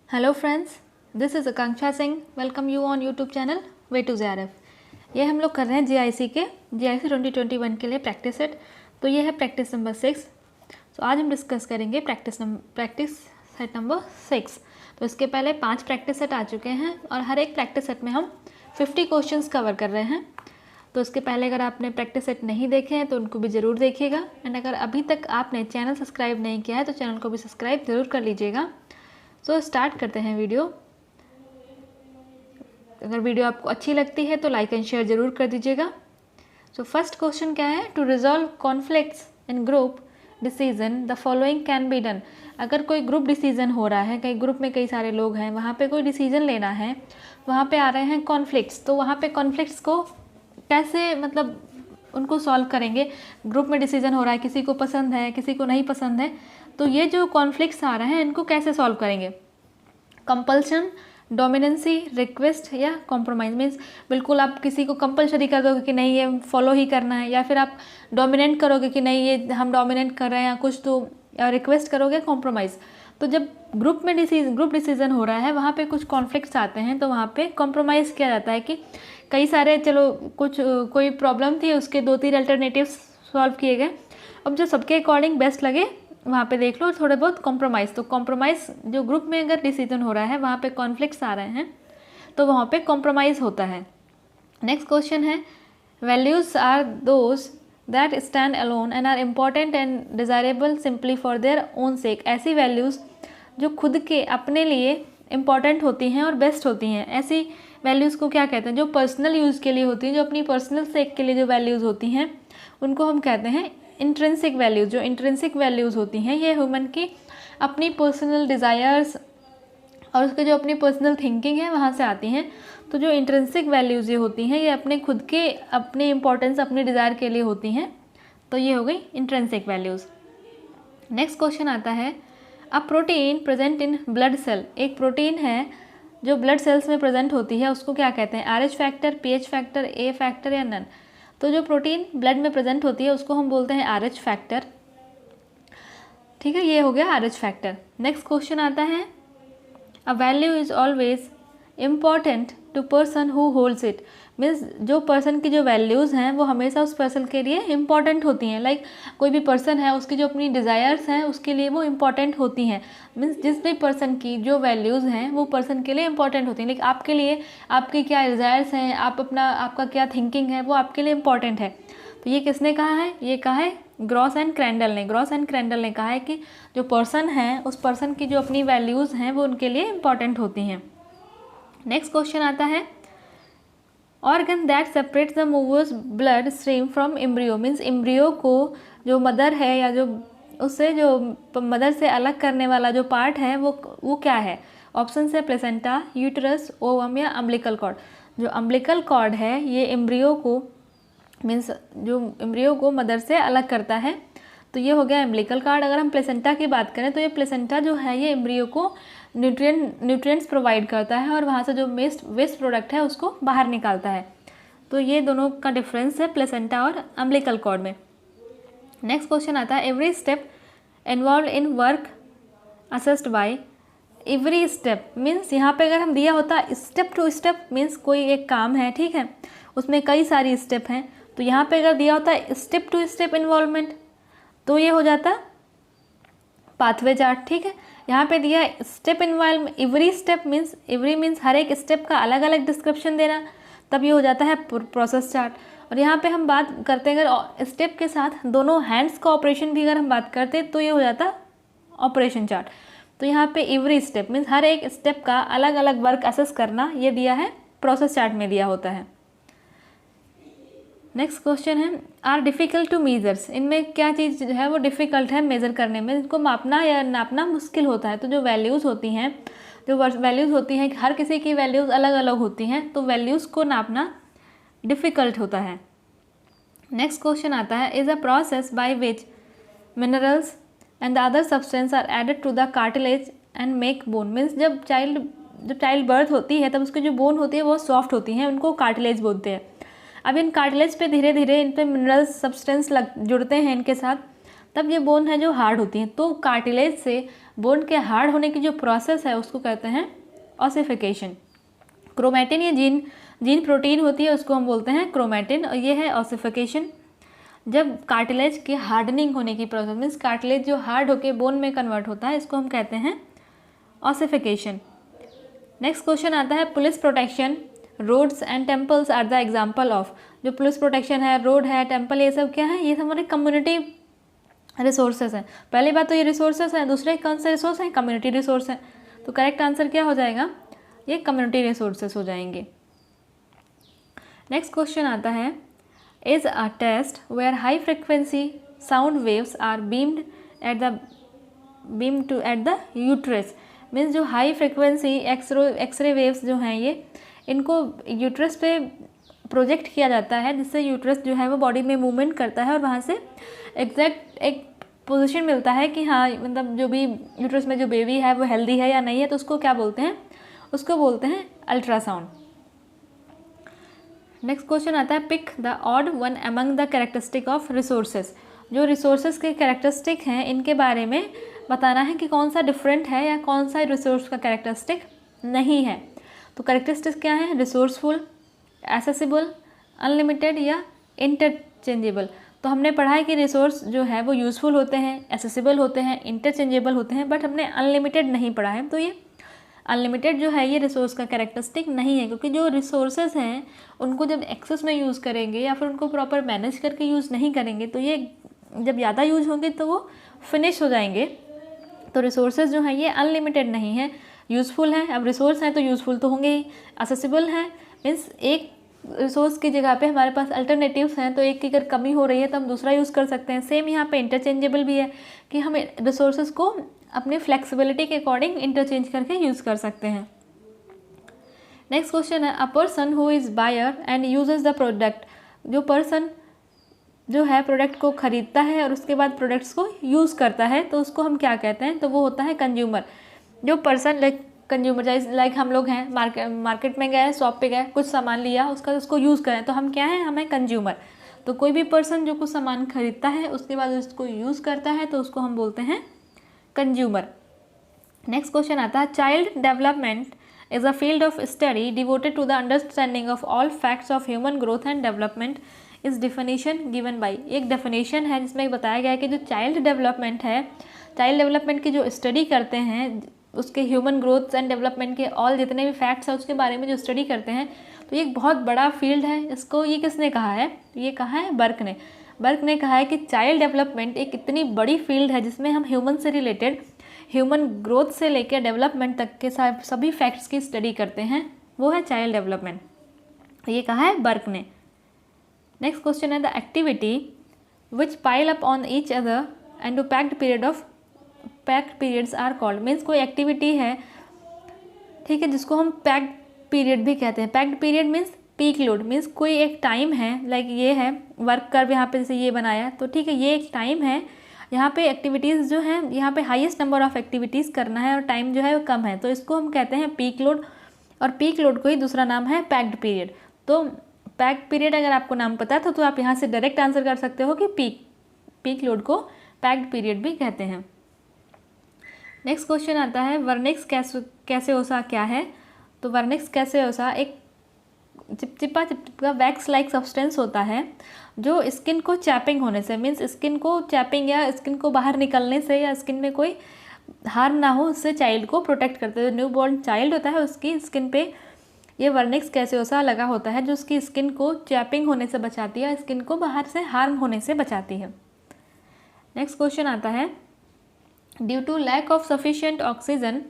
Hello friends, this is Akanksha Singh. Welcome you on YouTube channel way to JRF। ये हम लोग कर रहे हैं GIC 2021 के लिए प्रैक्टिस सेट। तो ये है प्रैक्टिस नंबर 6। तो आज हम डिस्कस करेंगे प्रैक्टिस सेट नंबर 6। तो इसके पहले 5 प्रैक्टिस सेट आ चुके हैं और हर एक प्रैक्टिस सेट में हम 50 क्वेश्चंस कवर कर रहे हैं। तो इसके पहले अगर आपने प्रैक्टिस सेट नहीं देखे हैं तो उनको भी ज़रूर देखिएगा। एंड अगर अभी तक आपने चैनल सब्सक्राइब नहीं किया है तो चैनल को भी सब्सक्राइब ज़रूर कर लीजिएगा। सो स्टार्ट करते हैं वीडियो। अगर वीडियो आपको अच्छी लगती है तो लाइक एंड शेयर ज़रूर कर दीजिएगा। सो फर्स्ट क्वेश्चन क्या है? To resolve conflicts in group decision the following can be done. अगर कोई ग्रुप डिसीजन हो रहा है, कई ग्रुप में कई सारे लोग हैं, वहाँ पे कोई डिसीजन लेना है, वहाँ पे आ रहे हैं कॉन्फ्लिक्ट्स। तो वहाँ पे कॉन्फ्लिक्ट्स को कैसे उनको सॉल्व करेंगे? ग्रुप में डिसीजन हो रहा है, किसी को पसंद है, किसी को नहीं पसंद है, तो ये जो कॉन्फ्लिक्ट्स आ रहे हैं इनको कैसे सॉल्व करेंगे? कंपल्शन, डोमिनेंसी, रिक्वेस्ट या कॉम्प्रोमाइज़। मीन्स बिल्कुल आप किसी को कंपल्सरी कर दोगे कि नहीं ये फॉलो ही करना है, या फिर आप डोमिनेंट करोगे कि नहीं ये हम डोमिनेंट कर रहे हैं या कुछ, तो रिक्वेस्ट करोगे कोई। तो जब ग्रुप डिसीजन हो रहा है वहाँ पे कुछ कॉन्फ्लिक्ट्स आते हैं तो वहाँ पे कॉम्प्रोमाइज़ किया जाता है कि कई सारे कोई प्रॉब्लम थी, उसके 2-3 अल्टरनेटिव्स सॉल्व किए गए। अब जो सबके अकॉर्डिंग बेस्ट लगे वहाँ पे देख लो थोड़े बहुत कॉम्प्रोमाइज़। तो कॉम्प्रोमाइज़ जो ग्रुप में अगर डिसीजन हो रहा है वहाँ पे कॉन्फ्लिक्ट्स आ रहे हैं तो वहाँ पे कॉम्प्रोमाइज़ होता है। नेक्स्ट क्वेश्चन है values are those that stand alone and are important and desirable simply for their own sake. ऐसी वैल्यूज़ जो खुद के अपने लिए इम्पॉर्टेंट होती हैं और बेस्ट होती हैं, ऐसी वैल्यूज़ को क्या कहते हैं? जो पर्सनल यूज़ के लिए होती हैं, जो अपनी पर्सनल सेक के लिए जो वैल्यूज़ होती हैं उनको हम कहते हैं इंट्रिंसिक वैल्यूज़। जो इंट्रिंसिक वैल्यूज़ होती हैं ये ह्यूमन की अपनी पर्सनल डिज़ायर्स और उसके जो अपनी पर्सनल थिंकिंग है वहाँ से आती हैं। तो जो इंट्रिंसिक वैल्यूज़ ये होती हैं ये अपने खुद के अपने इम्पोर्टेंस अपने डिज़ायर के लिए होती हैं। तो ये हो गई इंट्रिंसिक वैल्यूज़। नेक्स्ट क्वेश्चन आता है a protein present in blood cell. एक प्रोटीन है जो ब्लड सेल्स में प्रेजेंट होती है, उसको क्या कहते हैं? RH factor, PH factor, A factor या नन। तो जो प्रोटीन ब्लड में प्रेजेंट होती है उसको हम बोलते हैं RH फैक्टर। ठीक है, ये हो गया RH फैक्टर। नेक्स्ट क्वेश्चन आता है a value is always important to person who holds it. Means जो पर्सन की जो वैल्यूज़ हैं वो हमेशा उस पर्सन के लिए इम्पॉर्टेंट होती हैं। लाइक कोई भी पर्सन है उसकी जो अपनी डिज़ायर्स हैं उसके लिए वो इम्पॉर्टेंट होती हैं। मीन्स जिस भी पर्सन की जो वैल्यूज़ हैं वो पर्सन के लिए इम्पॉर्टेंट होती हैं। लाइक आपके लिए आपकी क्या डिज़ायर्स हैं, आपका क्या थिंकिंग है, वो आपके लिए इम्पॉर्टेंट है। तो ये किसने कहा है? ये कहा है ग्रॉस एंड क्रैंडल ने कहा है कि जो पर्सन है उस पर्सन की जो अपनी वैल्यूज़ हैं वो उनके लिए इम्पॉर्टेंट होती हैं। नेक्स्ट क्वेश्चन आता है organ that separates the movers blood stream from embryo. Means embryo को जो मदर है या जो उससे जो मदर से अलग करने वाला जो पार्ट है वो क्या है? ऑप्शन है प्लेसेंटा, यूटरस, ओवम या अम्बिलिकल कॉर्ड। जो अम्बिलिकल कॉर्ड है ये एम्ब्रियो को मीन्स जो एम्ब्रियो को मदर से अलग करता है। तो ये हो गया एम्बिलिकल कॉर्ड। अगर हम प्लेसेंटा की बात करें तो ये प्लेसेंटा जो है ये एम्ब्रियो को न्यूट्रिएंट्स प्रोवाइड करता है और वहाँ से जो वेस्ट प्रोडक्ट है उसको बाहर निकालता है। तो ये दोनों का डिफरेंस है प्लेसेंटा और अम्बिलिकल कॉर्ड में। नेक्स्ट क्वेश्चन आता है every step involve in work assessed by. Every step means यहाँ पे अगर हम दिया होता स्टेप टू स्टेप मीन्स कोई एक काम है, ठीक है, उसमें कई सारी स्टेप हैं, तो यहाँ पे अगर दिया होता स्टेप टू स्टेप इन्वॉल्वमेंट तो ये हो जाता पाथवे चार्ट। ठीक है, यहाँ पे दिया step involve every step means every means हर एक स्टेप का अलग अलग डिस्क्रिप्शन देना, तब ये हो जाता है प्रोसेस चार्ट। और यहाँ पे हम बात करते हैं अगर स्टेप के साथ दोनों हैंड्स का ऑपरेशन भी अगर हम बात करते तो ये हो जाता ऑपरेशन चार्ट। तो यहाँ पे एवरी स्टेप मीन्स हर एक स्टेप का अलग अलग वर्क असेस करना ये दिया है प्रोसेस चार्ट में दिया होता है। नेक्स्ट क्वेश्चन है आर डिफ़िकल्ट टू मेजर्स। इनमें क्या चीज़ जो है वो डिफ़िकल्ट है मेज़र करने में, इनको मापना या नापना मुश्किल होता है। तो जो वैल्यूज़ होती हैं हर किसी की वैल्यूज़ अलग अलग होती हैं, तो वैल्यूज़ को नापना डिफ़िकल्ट होता है। नेक्स्ट क्वेश्चन आता है is a process by which minerals and the other substance are added to the cartilage and make bone. Means जब चाइल्ड बर्थ होती है तब उसकी जो बोन होती है वो सॉफ्ट होती हैं, उनको कार्टिलेज बोलते हैं। अब इन कार्टिलेज पे धीरे धीरे इन पे मिनरल्स सब्सटेंस जुड़ते हैं इनके साथ, तब ये बोन है जो हार्ड होती हैं। तो कार्टिलेज से बोन के हार्ड होने की जो प्रोसेस है उसको कहते हैं ऑसिफिकेशन। क्रोमैटिन ये जीन प्रोटीन होती है, उसको हम बोलते हैं क्रोमैटिन, और ये है ऑसिफिकेशन। जब कार्टिलेज के हार्डनिंग होने की प्रोसेस, मीन्स कार्टिलेज जो हार्ड होकर बोन में कन्वर्ट होता है, इसको हम कहते हैं ऑसिफिकेशन। नेक्स्ट क्वेश्चन आता है police protection, roads and temples are the example of. जो पुलिस प्रोटेक्शन है, रोड है, टेम्पल, ये सब क्या है? ये हमारे कम्युनिटी रिसोर्सेज हैं। पहली बात तो ये रिसोर्सेज हैं, दूसरे कौन से रिसोर्स हैं? कम्युनिटी रिसोर्स हैं। तो करेक्ट आंसर क्या हो जाएगा? ये कम्युनिटी रिसोर्सेज हो जाएंगे। नेक्स्ट क्वेश्चन आता है is a test where high frequency sound waves are beamed at the uterus. Means जो हाई फ्रिक्वेंसी एक्सरे वेव्स जो हैं ये, इनको यूट्रस पे प्रोजेक्ट किया जाता है, जिससे यूट्रस जो है वो बॉडी में मूवमेंट करता है और वहाँ से एग्जैक्ट एक पोजीशन मिलता है कि हाँ, मतलब जो भी यूट्रस में जो बेबी है वो हेल्दी है या नहीं है, तो उसको क्या बोलते हैं? उसको बोलते हैं अल्ट्रासाउंड। नेक्स्ट क्वेश्चन आता है pick the odd one among the characteristic of resources. जो रिसोर्सेज के कैरेक्टरिस्टिक हैं इनके बारे में बताना है कि कौन सा डिफरेंट है या कौन सा रिसोर्स का कैरेक्टरिस्टिक नहीं है। तो कैरेक्टरिस्टिक्स क्या हैं? रिसोर्सफुल, एसेसिबल, अनलिमिटेड या इंटरचेंजेबल। तो हमने पढ़ा है कि रिसोर्स जो है वो यूज़फुल होते हैं, एसेसिबल होते हैं, इंटरचेंजेबल होते हैं, बट हमने अनलिमिटेड नहीं पढ़ा है। तो ये अनलिमिटेड जो है ये रिसोर्स का कैरेक्टरिस्टिक नहीं है, क्योंकि जो रिसोर्सेज हैं उनको जब एक्सेस में यूज़ करेंगे या फिर उनको प्रॉपर मैनेज करके यूज़ नहीं करेंगे तो ये जब ज़्यादा यूज होंगे तो वो फिनिश हो जाएंगे। तो रिसोर्सेज जो हैं ये अनलिमिटेड नहीं है, यूज़फुल हैं। अब रिसोर्स हैं तो यूज़फुल तो होंगे ही। असेसिबल हैं मीन्स एक रिसोर्स की जगह पे हमारे पास अल्टरनेटिव्स हैं, तो एक की अगर कमी हो रही है तो हम दूसरा यूज़ कर सकते हैं। सेम यहाँ पे इंटरचेंजेबल भी है कि हम रिसोर्सेज को अपनी फ्लेक्सिबिलिटी के अकॉर्डिंग इंटरचेंज करके यूज़ कर सकते हैं। नेक्स्ट क्वेश्चन है a person who is buyer and uses the product. जो पर्सन जो है प्रोडक्ट को ख़रीदता है और उसके बाद प्रोडक्ट्स को यूज़ करता है तो उसको हम क्या कहते हैं? तो वो होता है कंज्यूमर। जो पर्सन कंज्यूमर लाइक हम लोग हैं, मार्केट में गए, शॉप पे गए, कुछ सामान लिया, उसको यूज़ करें तो हम क्या हैं? हमें कंज्यूमर। तो कोई भी पर्सन जो कुछ सामान खरीदता है उसके बाद उसको यूज़ करता है तो उसको हम बोलते हैं कंज्यूमर। नेक्स्ट क्वेश्चन आता है child development is a field of study devoted to the understanding of all facts of human growth and development. इस डेफिनेशन गिवन बाई, एक डेफिनेशन है जिसमें बताया गया है कि जो चाइल्ड डेवलपमेंट है, चाइल्ड डेवलपमेंट की जो स्टडी करते हैं, उसके ह्यूमन ग्रोथ एंड डेवलपमेंट के ऑल जितने भी फैक्ट्स हैं उसके बारे में जो स्टडी करते हैं, तो ये एक बहुत बड़ा फील्ड है। इसको ये किसने कहा है? ये कहा है बर्क ने। बर्क ने कहा है कि चाइल्ड डेवलपमेंट एक इतनी बड़ी फील्ड है जिसमें हम ह्यूमन से रिलेटेड, ह्यूमन ग्रोथ से लेकर डेवलपमेंट तक के सभी फैक्ट्स की स्टडी करते हैं, वो है चाइल्ड डेवलपमेंट। ये कहा है बर्क ने। नेक्स्ट क्वेश्चन है the activity which pile up on each other and too packed periods are called. Means कोई एक्टिविटी है, ठीक है, जिसको हम पैक्ड पीरियड भी कहते हैं। Packed period means peak load, means कोई एक टाइम है, लाइक ये है वर्क कर्व, यहाँ पे जैसे ये बनाया तो ठीक है, ये एक टाइम है, यहाँ पे एक्टिविटीज़ जो हैं, यहाँ पे हाईएस्ट नंबर ऑफ एक्टिविटीज़ करना है और टाइम जो है वो कम है, तो इसको हम कहते हैं पीक लोड। और पीक लोड को ही दूसरा नाम है पैक्ड पीरियड। तो पैक्ड पीरियड अगर आपको नाम पता था तो आप यहाँ से डायरेक्ट आंसर कर सकते हो कि पीक लोड को पैक्ड पीरियड भी कहते हैं। नेक्स्ट क्वेश्चन आता है वर्निक्स गैसेयोसा क्या है? तो वर्निक्स गैसेयोसा एक चिपचिपा वैक्स लाइक सब्सटेंस होता है जो स्किन को चैपिंग होने से, मीन्स स्किन को चैपिंग या स्किन को बाहर निकलने से या स्किन में कोई हार्म ना हो, उससे चाइल्ड को प्रोटेक्ट करते हैं। जो न्यू बॉर्न चाइल्ड होता है उसकी स्किन पे ये वर्निक्स गैसेयोसा लगा होता है जो उसकी स्किन को चैपिंग होने से बचाती है, स्किन को बाहर से हार्म होने से बचाती है। नेक्स्ट क्वेश्चन आता है due to lack of sufficient oxygen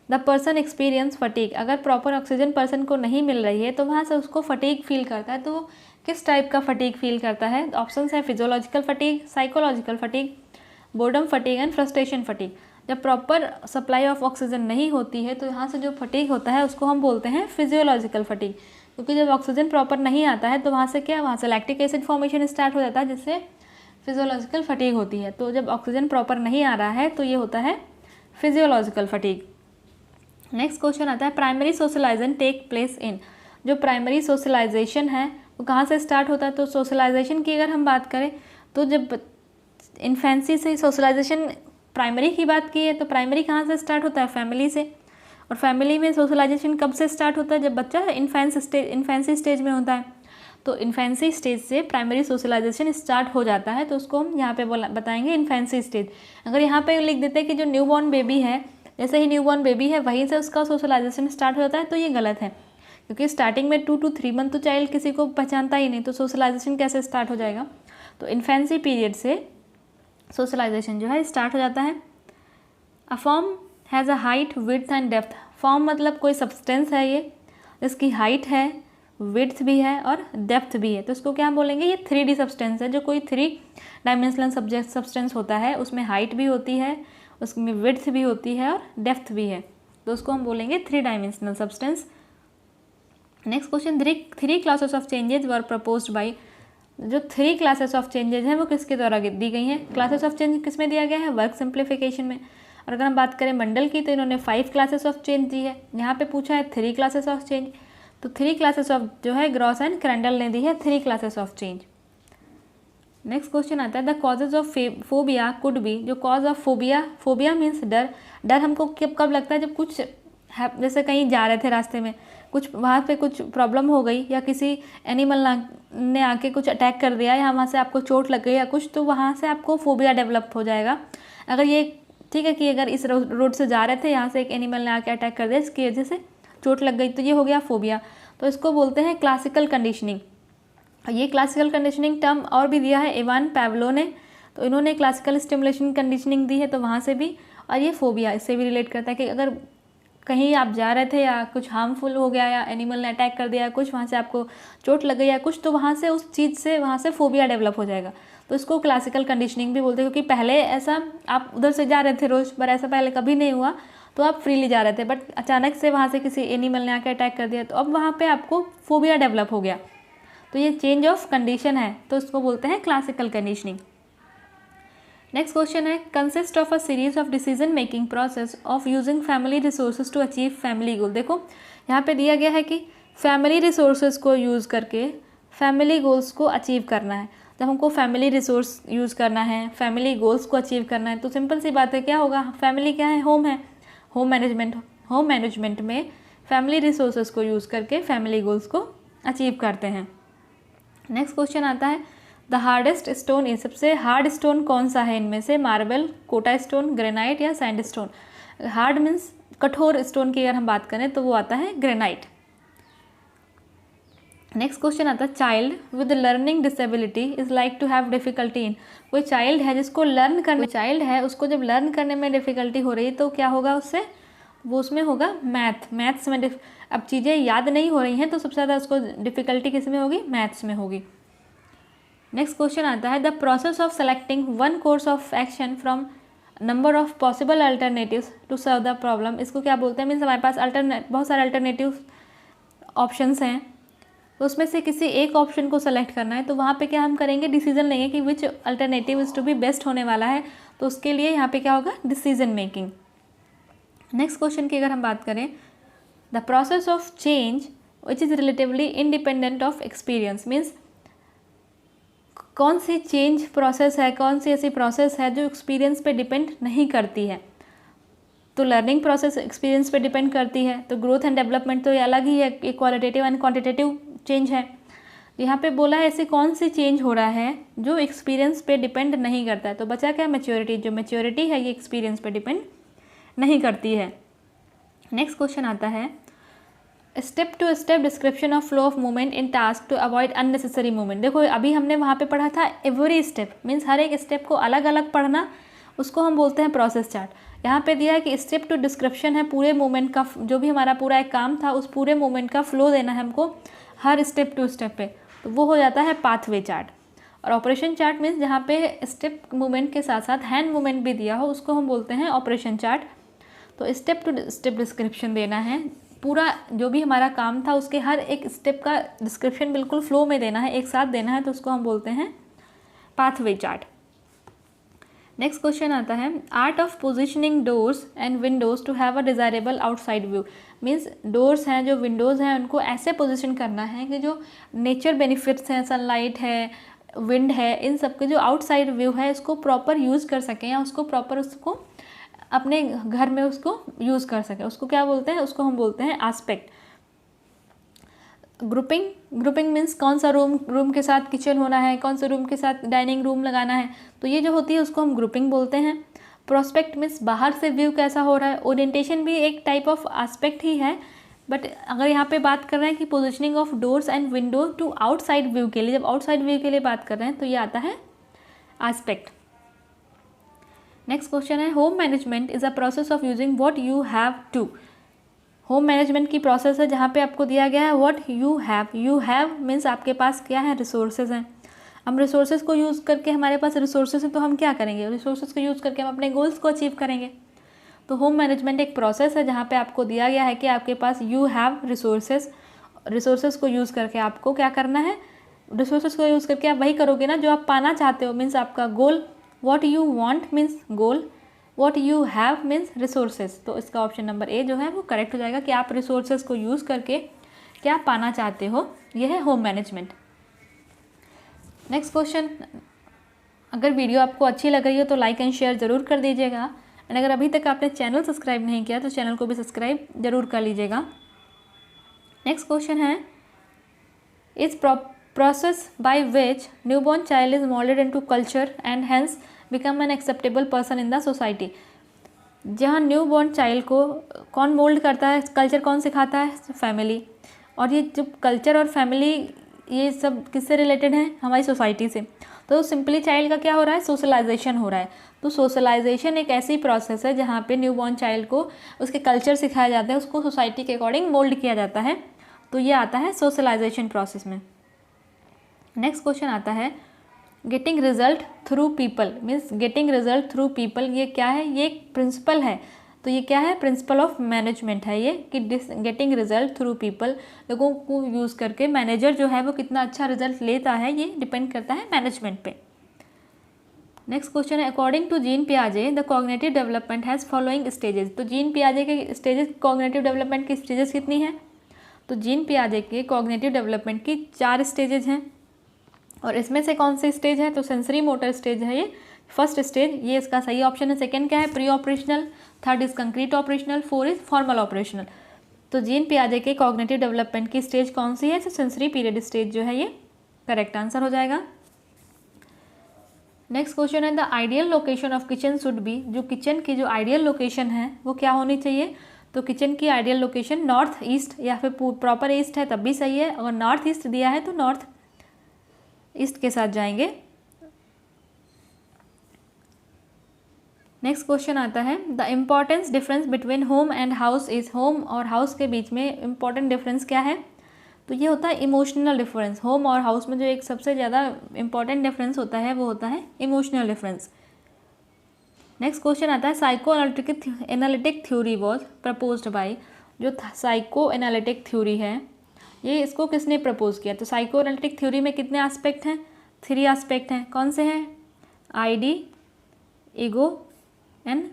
the person experience fatigue. अगर प्रॉपर ऑक्सीजन पर्सन को नहीं मिल रही है तो वहाँ से उसको फटीग फील करता है। तो वो किस टाइप का फटीग फील करता है? ऑप्शंस है physiological fatigue, psychological fatigue, boredom fatigue and frustration fatigue. जब प्रॉपर सप्लाई ऑफ ऑक्सीजन नहीं होती है तो यहाँ से जो फटीग होता है उसको हम बोलते हैं फिजियोलॉजिकल फटीग, क्योंकि जब ऑक्सीजन प्रॉपर नहीं आता है तो वहाँ से लैक्टिक एसिड फॉर्मेशन स्टार्ट हो जाता है जिससे फिजियोलॉजिकल फटीग होती है। तो जब ऑक्सीजन प्रॉपर नहीं आ रहा है तो ये होता है फिजियोलॉजिकल फटीग। नेक्स्ट क्वेश्चन आता है primary socialization take place in. जो प्राइमरी सोशलाइजेशन है वो कहाँ से स्टार्ट होता है? तो सोशलाइजेशन की अगर हम बात करें तो जब इन्फेंसी से सोशलाइजेशन प्राइमरी की बात की है तो प्राइमरी कहाँ से स्टार्ट होता है, फैमिली से। और फैमिली में सोशलाइजेशन कब से स्टार्ट होता है, जब बच्चा इन्फेंसी स्टेज में होता है। तो इन्फेंसी स्टेज से प्राइमरी सोशलाइजेशन स्टार्ट हो जाता है, तो उसको हम यहाँ पे बताएंगे इन्फेंसी स्टेज। अगर यहाँ पे लिख देते हैं कि जो न्यूबॉर्न बेबी है, जैसे ही न्यूबॉर्न बेबी है वहीं से उसका सोशलाइजेशन स्टार्ट हो जाता है, तो ये गलत है, क्योंकि स्टार्टिंग में 2 to 3 मंथ तो चाइल्ड किसी को पहचानता ही नहीं, तो सोशलाइजेशन कैसे स्टार्ट हो जाएगा। तो इन्फेंसी पीरियड से सोशलाइजेशन जो है स्टार्ट हो जाता है। A form has a height, width and depth. Form मतलब कोई सब्सटेंस है ये, जिसकी हाइट है, विड्थ भी है और डेप्थ भी है, तो इसको क्या बोलेंगे, ये 3D सब्सटेंस है। जो कोई 3 डायमेंशनल सब्सटेंस होता है उसमें हाइट भी होती है, उसमें विड्थ भी होती है और डेप्थ भी है, तो उसको हम बोलेंगे 3 dimensional substance. Next question, 3 classes of changes were proposed by. जो 3 क्लासेस ऑफ चेंजेस हैं वो किसके द्वारा दी गई हैं। क्लासेस ऑफ चेंज किस में दिया गया है, वर्क सिंप्लीफिकेशन में। और अगर हम बात करें मंडल की तो इन्होंने 5 क्लासेस ऑफ चेंज दी है, यहाँ पे पूछा है 3 क्लासेस ऑफ चेंज, तो 3 क्लासेस ऑफ जो है ग्रॉस एंड क्रेंडल ने दी है 3 classes of change. Next question आता है, the causes of phobia could be. जो कॉज ऑफ फोबिया मीन्स डर। डर हमको कब लगता है, जब कुछ जैसे कहीं जा रहे थे रास्ते में, कुछ वहाँ पे कुछ प्रॉब्लम हो गई, या किसी एनिमल ने आके कुछ अटैक कर दिया, या वहाँ से आपको चोट लग गई या कुछ, तो वहाँ से आपको फोबिया डेवलप हो जाएगा। अगर ये ठीक है कि अगर इस रोड से जा रहे थे, यहाँ से एक एनिमल ने आके अटैक कर दिया, इसकी वजह से चोट लग गई, तो ये हो गया फोबिया। तो इसको बोलते हैं क्लासिकल कंडीशनिंग। ये क्लासिकल कंडीशनिंग टर्म और भी दिया है इवान पैवलो ने, तो इन्होंने क्लासिकल स्टिमुलेशन कंडीशनिंग दी है, तो वहाँ से भी। और ये फोबिया इससे भी रिलेट करता है कि अगर कहीं आप जा रहे थे या कुछ हार्मफुल हो गया, या एनिमल ने अटैक कर दिया, कुछ वहाँ से आपको चोट लग गई या कुछ, तो वहाँ से उस चीज़ से वहाँ से फोबिया डेवलप हो जाएगा, तो इसको क्लासिकल कंडीशनिंग भी बोलते हैं। क्योंकि पहले ऐसा आप उधर से जा रहे थे रोज़, पर ऐसा पहले कभी नहीं हुआ, तो आप फ्रीली जा रहे थे, बट अचानक से वहाँ से किसी एनिमल ने आकर अटैक कर दिया, तो अब वहाँ पे आपको फोबिया डेवलप हो गया, तो ये चेंज ऑफ कंडीशन है, तो इसको बोलते हैं क्लासिकल कंडीशनिंग। नेक्स्ट क्वेश्चन है, consist of a series of decision making process of using family resources to achieve family goal. देखो यहाँ पे दिया गया है कि फैमिली रिसोर्सेज को यूज़ करके फैमिली गोल्स को अचीव करना है। जब हमको फैमिली रिसोर्स यूज़ करना है, फैमिली गोल्स को अचीव करना है, तो सिंपल सी बात है, क्या होगा, फैमिली क्या है, होम है, होम मैनेजमेंट में फैमिली रिसोर्सेज को यूज़ करके फैमिली गोल्स को अचीव करते हैं। नेक्स्ट क्वेश्चन आता है, द हार्डेस्ट स्टोन इज। सबसे हार्ड स्टोन कौन सा है इनमें से, मार्बल, कोटा स्टोन, ग्रेनाइट या सैंड स्टोन। हार्ड मीन्स कठोर स्टोन की अगर हम बात करें तो वो आता है ग्रेनाइट। नेक्स्ट क्वेश्चन आता है, child with learning disability is like to have difficulty in. कोई चाइल्ड है जिसको लर्न करने, चाइल्ड है उसको जब लर्न करने में डिफ़िकल्टी हो रही, तो क्या होगा उससे, वो उसमें होगा मैथ्स में। अब चीज़ें याद नहीं हो रही हैं, तो सबसे ज़्यादा उसको डिफ़िकल्टी किस में होगी, मैथ्स में होगी। नेक्स्ट क्वेश्चन आता है, the process of selecting one course of action from number of possible alternatives to serve the problem. इसको क्या बोलते हैं, मीन्स हमारे पास बहुत सारे अल्टरनेटिव ऑप्शंस हैं, तो उसमें से किसी एक ऑप्शन को सेलेक्ट करना है, तो वहाँ पे क्या हम करेंगे, डिसीजन लेंगे कि which alternative is to be best होने वाला है, तो उसके लिए यहाँ पे क्या होगा, डिसीजन मेकिंग। नेक्स्ट क्वेश्चन की अगर हम बात करें, the process of change which is relatively independent of experience. Means कौन सी चेंज प्रोसेस है, कौन सी ऐसी प्रोसेस है जो एक्सपीरियंस पे डिपेंड नहीं करती है। तो लर्निंग प्रोसेस एक्सपीरियंस पे डिपेंड करती है, तो ग्रोथ एंड डेवलपमेंट तो ये अलग ही है, एक क्वालिटेटिव एंड क्वांटिटेटिव चेंज है। यहाँ पे बोला है ऐसे कौन सी चेंज हो रहा है जो एक्सपीरियंस पे डिपेंड नहीं करता है, तो बचा क्या, मैच्योरिटी। जो मैच्योरिटी है ये एक्सपीरियंस पे डिपेंड नहीं करती है। नेक्स्ट क्वेश्चन आता है, step to step description of flow of movement in task to avoid unnecessary movement. देखो अभी हमने वहाँ पे पढ़ा था एवरी स्टेप, मीन्स हर एक स्टेप को अलग अलग पढ़ना, उसको हम बोलते हैं प्रोसेस चार्ट। यहाँ पे दिया है कि स्टेप टू डिस्क्रिप्शन है पूरे मूवमेंट का, जो भी हमारा पूरा एक काम था उस पूरे मूवमेंट का फ्लो देना है हमको हर स्टेप टू स्टेप पे, तो वो हो जाता है पाथवे चार्ट। और ऑपरेशन चार्ट मीन्स जहाँ पे स्टेप मूवमेंट के साथ साथ हैंड मूवमेंट भी दिया हो, उसको हम बोलते हैं ऑपरेशन चार्ट। तो स्टेप टू स्टेप डिस्क्रिप्शन देना है, पूरा जो भी हमारा काम था उसके हर एक स्टेप का डिस्क्रिप्शन बिल्कुल फ्लो में देना है, एक साथ देना है, तो उसको हम बोलते हैं पाथवे चार्ट। नेक्स्ट क्वेश्चन आता है, art of positioning doors and Windows to have a desirable outside view. Means doors हैं, जो विंडोज़ हैं, उनको ऐसे पोजीशन करना है कि जो नेचर बेनिफिट्स हैं, सनलाइट है, विंड है, इन सब के जो आउटसाइड व्यू है इसको प्रॉपर यूज़ कर सकें या उसको प्रॉपर उसको अपने घर में उसको यूज़ कर सकें, उसको क्या बोलते हैं, उसको हम बोलते हैं एस्पेक्ट। ग्रुपिंग मीन्स कौन सा रूम के साथ किचन होना है, कौन सा रूम के साथ डाइनिंग रूम लगाना है, तो ये जो होती है उसको हम ग्रुपिंग बोलते हैं। प्रोस्पेक्ट मीन्स बाहर से व्यू कैसा हो रहा है। ओरिएंटेशन भी एक टाइप ऑफ एस्पेक्ट ही है, बट अगर यहाँ पे बात कर रहे हैं कि positioning of doors and window to outside view के लिए, जब आउटसाइड व्यू के लिए बात कर रहे हैं तो ये आता है एस्पेक्ट। नेक्स्ट क्वेश्चन है, home management is a process of using what you have to. Home management की प्रोसेस है जहाँ पे आपको दिया गया है what you have. You have means आपके पास क्या है, रिसोर्सेज हैं। हम रिसोर्सेज को यूज़ करके, हमारे पास रिसोर्सेज हैं तो हम क्या करेंगे, रिसोर्सेज को यूज़ करके हम अपने गोल्स को अचीव करेंगे। तो होम मैनेजमेंट एक प्रोसेस है जहाँ पे आपको दिया गया है कि आपके पास यू हैव रिसोर्सेज को यूज़ करके आपको क्या करना है, रिसोर्सेज को यूज़ करके आप वही करोगे ना जो आप पाना चाहते हो, मीन्स आपका गोल। What you want means goal, what you have means resources. तो इसका ऑप्शन नंबर ए जो है वो करेक्ट हो जाएगा कि आप रिसोर्सेज को यूज़ करके क्या पाना चाहते हो, यह है होम मैनेजमेंट। नेक्स्ट क्वेश्चन, अगर वीडियो आपको अच्छी लग रही हो तो लाइक एंड शेयर ज़रूर कर दीजिएगा, एंड अगर अभी तक आपने चैनल सब्सक्राइब नहीं किया तो चैनल को भी सब्सक्राइब ज़रूर कर लीजिएगा। नेक्स्ट क्वेश्चन है, is process by which newborn child is moulded into culture and hence become an acceptable person in the society. जहाँ न्यूबॉर्न चाइल्ड को कौन मोल्ड करता है, कल्चर कौन सिखाता है, फैमिली। और ये जो कल्चर और फैमिली ये सब किससे रिलेटेड है, हमारी सोसाइटी से। तो सिंपली चाइल्ड का क्या हो रहा है, सोशलाइजेशन हो रहा है। तो सोशलाइजेशन एक ऐसी प्रोसेस है जहाँ पे न्यूबॉर्न चाइल्ड को उसके कल्चर सिखाया जाता है, उसको सोसाइटी के अकॉर्डिंग मोल्ड किया जाता है। तो ये आता है सोशलाइजेशन प्रोसेस में। नेक्स्ट क्वेश्चन आता है, getting result through people means getting result through people, ये क्या है, ये एक प्रिंसिपल है। तो ये क्या है, प्रिंसिपल ऑफ मैनेजमेंट है ये, कि गेटिंग रिजल्ट थ्रू पीपल, लोगों को यूज़ करके मैनेजर जो है वो कितना अच्छा रिजल्ट लेता है, ये डिपेंड करता है मैनेजमेंट पे। नेक्स्ट क्वेश्चन है, अकॉर्डिंग टू जीन पियाजे the cognitive development has following stages. तो जीन पियाजे के स्टेजेस, कॉग्निटिव डेवलपमेंट की स्टेजेस कितनी हैं, तो जीन पियाजे के कॉग्निटिव डेवलपमेंट की 4 स्टेजेज हैं। और इसमें से कौन सी स्टेज है, तो सेंसरी मोटर स्टेज है ये फर्स्ट स्टेज, ये इसका सही ऑप्शन है। सेकंड क्या है, pre operational. Third is concrete operational. 4 is formal operational. तो जीन पियाजे के कॉग्निटिव डेवलपमेंट की स्टेज कौन सी है, तो सेंसरी पीरियड स्टेज जो है ये करेक्ट आंसर हो जाएगा। नेक्स्ट क्वेश्चन है, the ideal location of kitchen should be. जो किचन की जो आइडियल लोकेशन है वो क्या होनी चाहिए, तो किचन की आइडियल लोकेशन नॉर्थ ईस्ट या फिर प्रॉपर ईस्ट है तब भी सही है, अगर नॉर्थ ईस्ट दिया है तो नॉर्थ ईस्ट के साथ जाएंगे। नेक्स्ट क्वेश्चन आता है, the importance difference between home and house is. Home और हाउस के बीच में इम्पॉर्टेंट डिफरेंस क्या है, तो ये होता है इमोशनल डिफरेंस। होम और हाउस में जो एक सबसे ज़्यादा इम्पॉर्टेंट डिफरेंस होता है वो होता है इमोशनल डिफरेंस। नेक्स्ट क्वेश्चन आता है, psycho analytic theory was proposed by. जो साइको एनालिटिक थ्योरी है ये इसको किसने प्रपोज किया, तो साइको एनालिटिक थ्योरी में कितने एस्पेक्ट हैं, 3 एस्पेक्ट हैं। कौन से हैं, ID, ego and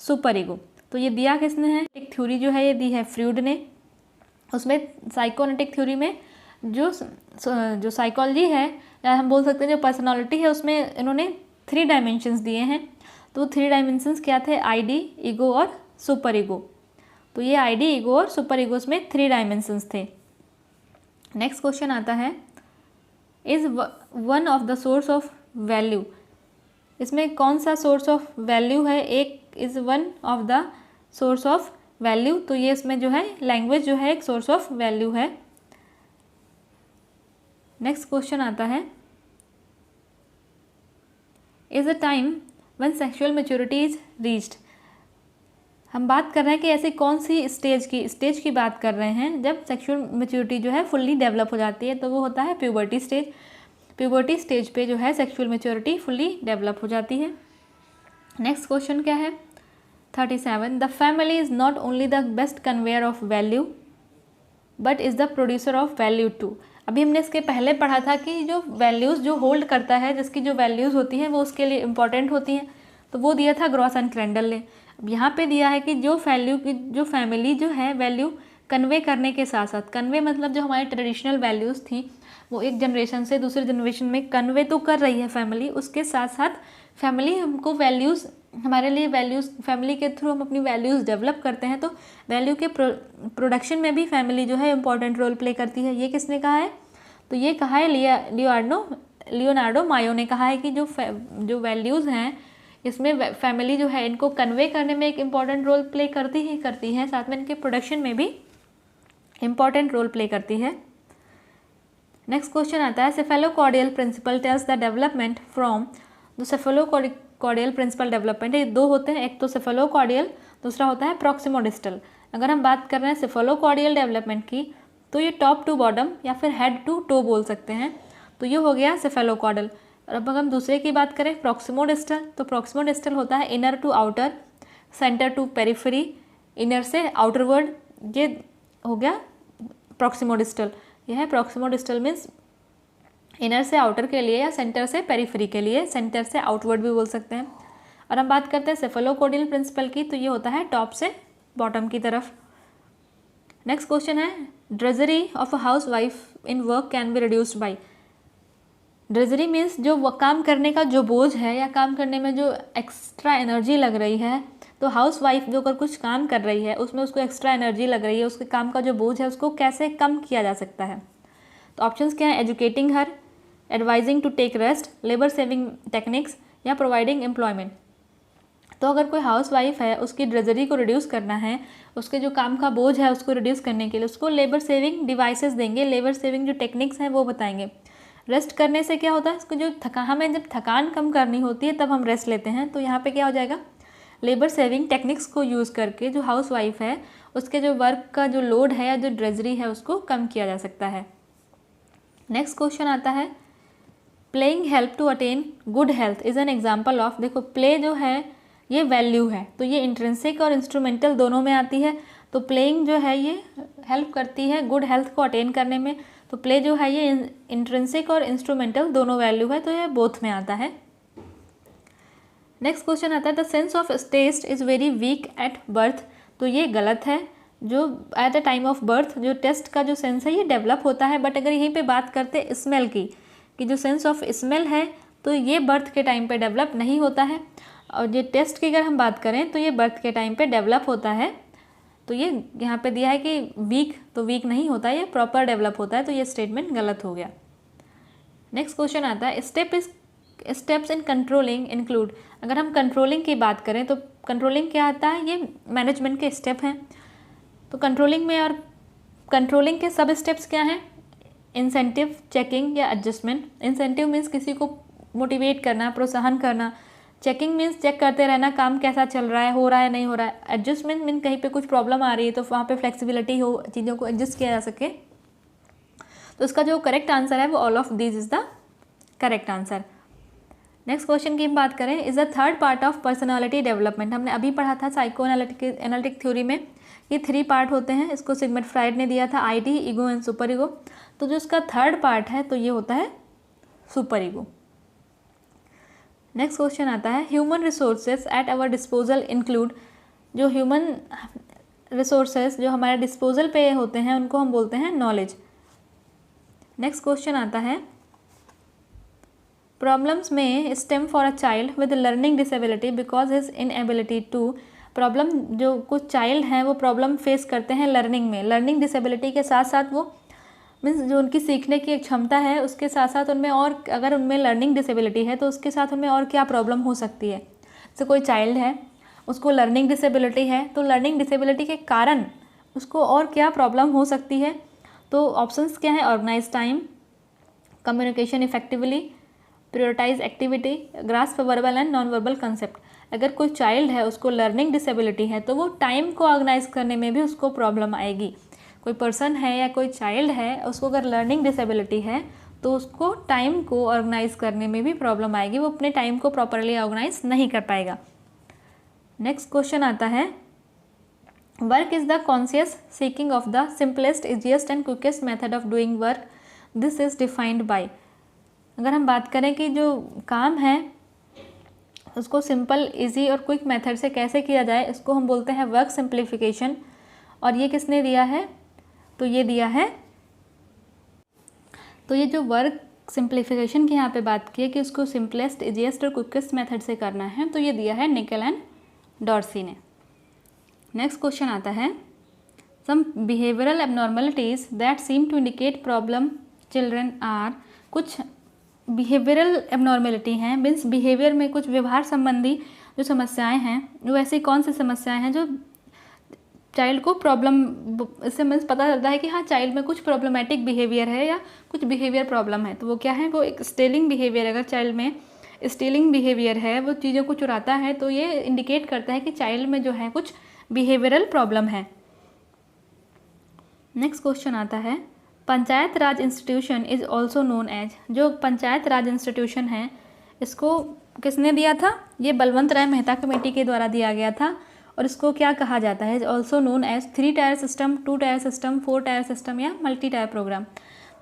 super ego. तो ये दिया किसने है, एक थ्योरी जो है ये दी है फ्रूड ने। उसमें साइको एनालिटिक थ्योरी में जो साइकोलॉजी है या हम बोल सकते हैं जो पर्सनालिटी है उसमें इन्होंने 3 डायमेंशंस दिए हैं। तो 3 डायमेंशंस क्या थे, आईडी, ईगो और सुपर ईगो। तो ये आईडी, ईगो और सुपर ईगोस में 3 डायमेंशंस थे। नेक्स्ट क्वेश्चन आता है, is one of the source of value. इसमें कौन सा सोर्स ऑफ वैल्यू है, एक is one of the source of value. तो ये इसमें जो है लैंग्वेज जो है एक सोर्स ऑफ वैल्यू है। नेक्स्ट क्वेश्चन आता है, is a time when sexual maturity is reached. हम बात कर रहे हैं कि ऐसी कौन सी स्टेज की बात कर रहे हैं जब सेक्सुअल मैच्योरिटी जो है फुल्ली डेवलप हो जाती है, तो वो होता है प्यूबर्टी स्टेज। प्यूबर्टी स्टेज पे जो है सेक्सुअल मैच्योरिटी फुल्ली डेवलप हो जाती है। नेक्स्ट क्वेश्चन क्या है, 37, the family is not only the best conveyor of value but is the producer of value too. अभी हमने इसके पहले पढ़ा था कि जो वैल्यूज़ जो होल्ड करता है, जिसकी जो वैल्यूज़ होती हैं वो उसके लिए इम्पॉर्टेंट होती हैं, तो वो दिया था ग्रॉस एंड क्रेंडल ने। अब यहाँ पे दिया है कि जो फैमिली जो है वैल्यू कन्वे करने के साथ साथ, कन्वे मतलब जो हमारी ट्रेडिशनल वैल्यूज़ थी वो एक जनरेशन से दूसरे जनरेशन में कन्वे तो कर रही है फैमिली, उसके साथ साथ फैमिली हमको वैल्यूज़, हमारे लिए वैल्यूज़, फैमिली के थ्रू हम अपनी वैल्यूज़ डेवलप करते हैं, तो वैल्यू के प्रोडक्शन में भी फैमिली जो है इम्पॉर्टेंट रोल प्ले करती है। ये किसने कहा है? तो ये कहा है लियोनार्डो मायो ने कहा है कि जो वैल्यूज़ हैं इसमें फैमिली जो है इनको कन्वे करने में एक इम्पॉर्टेंट रोल प्ले करती है, साथ में इनके प्रोडक्शन में भी इम्पॉर्टेंट रोल प्ले करती है। नेक्स्ट क्वेश्चन आता है, cephalocaudal principle tells the development from the cephalocaudal principle development. ये दो होते हैं, एक तो सेफेलोकॉर्डियल, दूसरा होता है प्रॉक्सिमोडिस्टल। अगर हम बात कर रहे हैं सेफेलोकॉर्डियल डेवलपमेंट की तो ये टॉप टू बॉटम या फिर हेड टू टो बोल सकते हैं, तो ये हो गया सेफेलोकॉर्डियल। और अब हम दूसरे की बात करें प्रॉक्सिमोडिस्टल, तो प्रॉक्सिमोडिस्टल होता है inner to outer, centre to periphery, inner से आउटरवर्ड, ये हो गया प्रॉक्सिमोडिस्टल। यह है प्रॉक्सिमोडिस्टल मीन्स इनर से आउटर के लिए या सेंटर से पेरिफेरी के लिए, सेंटर से आउटवर्ड भी बोल सकते हैं। और हम बात करते हैं सेफेलोकॉर्डियल प्रिंसिपल की, तो ये होता है टॉप से बॉटम की तरफ। नेक्स्ट क्वेश्चन है, drudgery of a housewife in work can be reduced by. Drudgery means जो काम करने का जो बोझ है या काम करने में जो एक्स्ट्रा एनर्जी लग रही है, तो हाउस वाइफ जो अगर कुछ काम कर रही है उसमें उसको एक्स्ट्रा एनर्जी लग रही है, उसके काम का जो बोझ है उसको कैसे कम किया जा सकता है? तो ऑप्शंस क्या हैं? Educating her, advising to take rest, labour saving techniques या प्रोवाइडिंग एम्प्लॉयमेंट। तो अगर कोई हाउस वाइफ है, उसकी ड्रेजरी को रिड्यूस करना है, उसके जो काम का बोझ है उसको रिड्यूस करने के लिए उसको लेबर सेविंग डिवाइसेस देंगे, लेबर सेविंग जो टेक्निक्स हैं वो बताएंगे। रेस्ट करने से क्या होता है, उसको जो हमें जब थकान कम करनी होती है तब हम रेस्ट लेते हैं, तो यहाँ पे क्या हो जाएगा, लेबर सेविंग टेक्निक्स को यूज़ करके जो हाउस वाइफ है उसके जो वर्क का जो लोड है या जो ड्रेजरी है उसको कम किया जा सकता है। नेक्स्ट क्वेश्चन आता है, playing help to attain good health is an example of. देखो प्ले जो है ये वैल्यू है, तो ये इंट्रिंसिक और इंस्ट्रूमेंटल दोनों में आती है। तो प्लेइंग जो है ये हेल्प करती है गुड हेल्थ को अटेन करने में, तो प्ले जो है ये इंट्रिंसिक और इंस्ट्रूमेंटल दोनों वैल्यू है, तो ये बोथ में आता है। नेक्स्ट क्वेश्चन आता है, the sense of taste is very weak at birth. तो ये गलत है, जो at the time of birth जो टेस्ट का जो सेंस है ये डेवलप होता है, बट अगर यहीं पे बात करते हैं स्मेल की, कि जो सेंस ऑफ स्मेल है तो ये बर्थ के टाइम पे डेवलप नहीं होता है, और ये टेस्ट की अगर हम बात करें तो ये बर्थ के टाइम पे डेवलप होता है। तो ये यहाँ पे दिया है कि वीक, तो वीक नहीं होता, ये प्रॉपर डेवलप होता है, तो ये स्टेटमेंट गलत हो गया। नेक्स्ट क्वेश्चन आता है, स्टेप्स इन कंट्रोलिंग इंक्लूड। अगर हम कंट्रोलिंग की बात करें तो कंट्रोलिंग क्या आता है, ये मैनेजमेंट के स्टेप हैं। तो कंट्रोलिंग में और कंट्रोलिंग के सब स्टेप्स क्या हैं, इंसेंटिव, चेकिंग या एडजस्टमेंट। इंसेंटिव मीन्स किसी को मोटिवेट करना, प्रोत्साहन करना। चेकिंग मीन्स चेक करते रहना काम कैसा चल रहा है, हो रहा है नहीं हो रहा है। एडजस्टमेंट मीन कहीं पे कुछ प्रॉब्लम आ रही है तो वहाँ पे फ्लेक्सिबिलिटी हो, चीज़ों को एडजस्ट किया जा सके। तो इसका जो करेक्ट आंसर है वो all of this is the correct answer. Next question की हम बात करें, is the third part of personality development. हमने अभी पढ़ा था साइको एनालिटिक थ्योरी में, ये 3 पार्ट होते हैं, इसको सिगमंड फ्राइड ने दिया था, ID, ego and super ego. तो जो इसका थर्ड पार्ट है तो ये होता है सुपर ईगो। नेक्स्ट क्वेश्चन आता है, human resources at our disposal include. जो ह्यूमन रिसोर्सेज जो हमारे डिस्पोजल पे होते हैं उनको हम बोलते हैं नॉलेज। नेक्स्ट क्वेश्चन आता है, प्रॉब्लम्स में stem for a child with learning disability because his inability to. Problem जो कुछ चाइल्ड हैं वो प्रॉब्लम फेस करते हैं लर्निंग में, लर्निंग डिसेबिलिटी के साथ साथ वो मीन्स जो उनकी सीखने की एक क्षमता है उसके साथ साथ उनमें, और अगर उनमें लर्निंग डिसेबिलिटी है तो उसके साथ उनमें और क्या प्रॉब्लम हो सकती है। जैसे कोई चाइल्ड है उसको लर्निंग डिसेबिलिटी है, तो लर्निंग डिसेबिलिटी के कारण उसको और क्या प्रॉब्लम हो सकती है। तो ऑप्शंस क्या है, organise time, communication effectively, prioritise activity, grasp verbal and non verbal concept. अगर कोई चाइल्ड है उसको लर्निंग डिसेबिलिटी है तो वो टाइम को ऑर्गेनाइज करने में भी उसको प्रॉब्लम आएगी। कोई पर्सन है या कोई चाइल्ड है उसको अगर लर्निंग डिसेबिलिटी है तो उसको टाइम को ऑर्गेनाइज करने में भी प्रॉब्लम आएगी, वो अपने टाइम को प्रॉपरली ऑर्गेनाइज नहीं कर पाएगा। नेक्स्ट क्वेश्चन आता है, work is the conscious seeking of the simplest, easiest and quickest method of doing work, this is defined by. अगर हम बात करें कि जो काम है उसको सिंपल, इजी और क्विक मेथड से कैसे किया जाए, इसको हम बोलते हैं वर्क सिंप्लीफिकेशन। और ये किसने दिया है, तो ये दिया है। तो ये जो वर्क सिंप्लीफिकेशन की यहाँ पे बात की है कि उसको सिंपलेस्ट, इजीएस्ट और क्विकेस्ट मेथड से करना है, तो ये दिया है निकल एंड डॉर्सी ने। नेक्स्ट क्वेश्चन आता है, some behavioural abnormalities that seem to indicate problem children are. कुछ बिहेवियरल एबनॉर्मेलिटी हैं, मीन्स बिहेवियर में कुछ व्यवहार संबंधी जो समस्याएं हैं, वो ऐसी कौन सी समस्याएं हैं जो चाइल्ड को प्रॉब्लम, इससे मीन्स पता चलता है कि हाँ चाइल्ड में कुछ प्रॉब्लमेटिक बिहेवियर है या कुछ बिहेवियर प्रॉब्लम है। तो वो क्या है, वो एक स्टीलिंग बिहेवियर, अगर चाइल्ड में स्टीलिंग बिहेवियर है, वो चीज़ों को चुराता है, तो ये इंडिकेट करता है कि चाइल्ड में जो है कुछ बिहेवियरल प्रॉब्लम है। नेक्स्ट क्वेश्चन आता है, panchayat Raj institution is also known as. जो पंचायत राज इंस्टीट्यूशन है, इसको किसने दिया था, ये बलवंत राय मेहता कमेटी के द्वारा दिया गया था, और इसको क्या कहा जाता है, also known as 3 tier system, 2 tier system, 4 tier system या मल्टी टायर प्रोग्राम।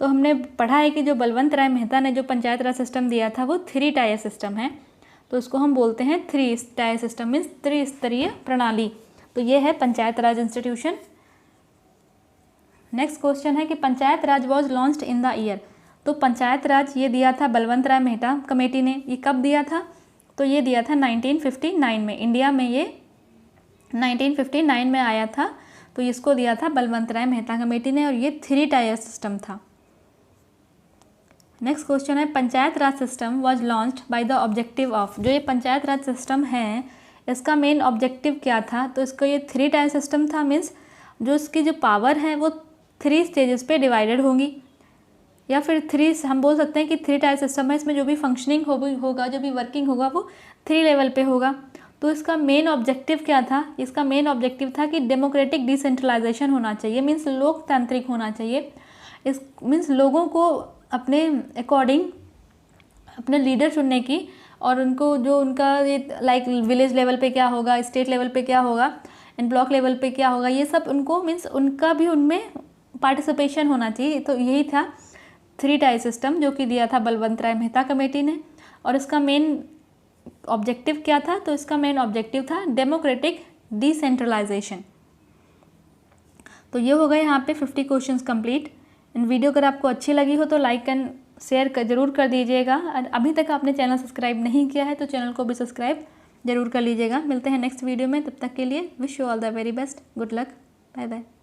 तो हमने पढ़ा है कि जो बलवंत राय मेहता ने जो पंचायत राज सिस्टम दिया था वो 3 टायर सिस्टम है, तो इसको हम बोलते हैं 3 टायर सिस्टम, मीन्स त्रिस्तरीय प्रणाली। तो ये है panchayat Raj institution. Next question है कि panchayat Raj was launched in the year. तो पंचायत राज ये दिया था बलवंत राय मेहता कमेटी ने, ये कब दिया था, तो ये दिया था 1959 में। इंडिया में ये 1959 में आया था, तो इसको दिया था बलवंत राय मेहता कमेटी ने, और ये 3 टायर सिस्टम था। नेक्स्ट क्वेश्चन है, panchayat Raj system was launched by the objective of. जो ये पंचायत राज सिस्टम है, इसका मेन ऑब्जेक्टिव क्या था, तो इसका ये 3 टायर सिस्टम था, मीन्स जो इसकी जो पावर है वो 3 स्टेजेस पे डिवाइडेड होंगी, या फिर 3, हम बोल सकते हैं कि 3 टायर सिस्टम है, इसमें जो भी फंक्शनिंग होगा, जो भी वर्किंग होगा वो 3 लेवल पे होगा। तो इसका मेन ऑब्जेक्टिव क्या था, इसका मेन ऑब्जेक्टिव था कि डेमोक्रेटिक डिसेंट्रलाइजेशन होना चाहिए, मीन्स लोकतांत्रिक होना चाहिए। इस मीन्स लोगों को अपने अकॉर्डिंग अपने लीडर चुनने की, और उनको जो उनका ये लाइक विलेज लेवल पे क्या होगा, स्टेट लेवल पे क्या होगा, एंड ब्लॉक लेवल पे क्या होगा, ये सब उनको मीन्स उनका भी उनमें पार्टिसिपेशन होना चाहिए। तो यही था 3 टायर सिस्टम जो कि दिया था बलवंत राय मेहता कमेटी ने। और इसका मेन ऑब्जेक्टिव क्या था, तो इसका मेन ऑब्जेक्टिव था डेमोक्रेटिक डिसेंट्रलाइजेशन। तो ये हो गए यहाँ पे 50 क्वेश्चंस कंप्लीट। इन वीडियो अगर आपको अच्छी लगी हो तो लाइक एंड शेयर जरूर कर दीजिएगा, और अभी तक आपने चैनल सब्सक्राइब नहीं किया है तो चैनल को भी सब्सक्राइब जरूर कर लीजिएगा। मिलते हैं नेक्स्ट वीडियो में, तब तक के लिए wish you all the very best, good luck, bye bye.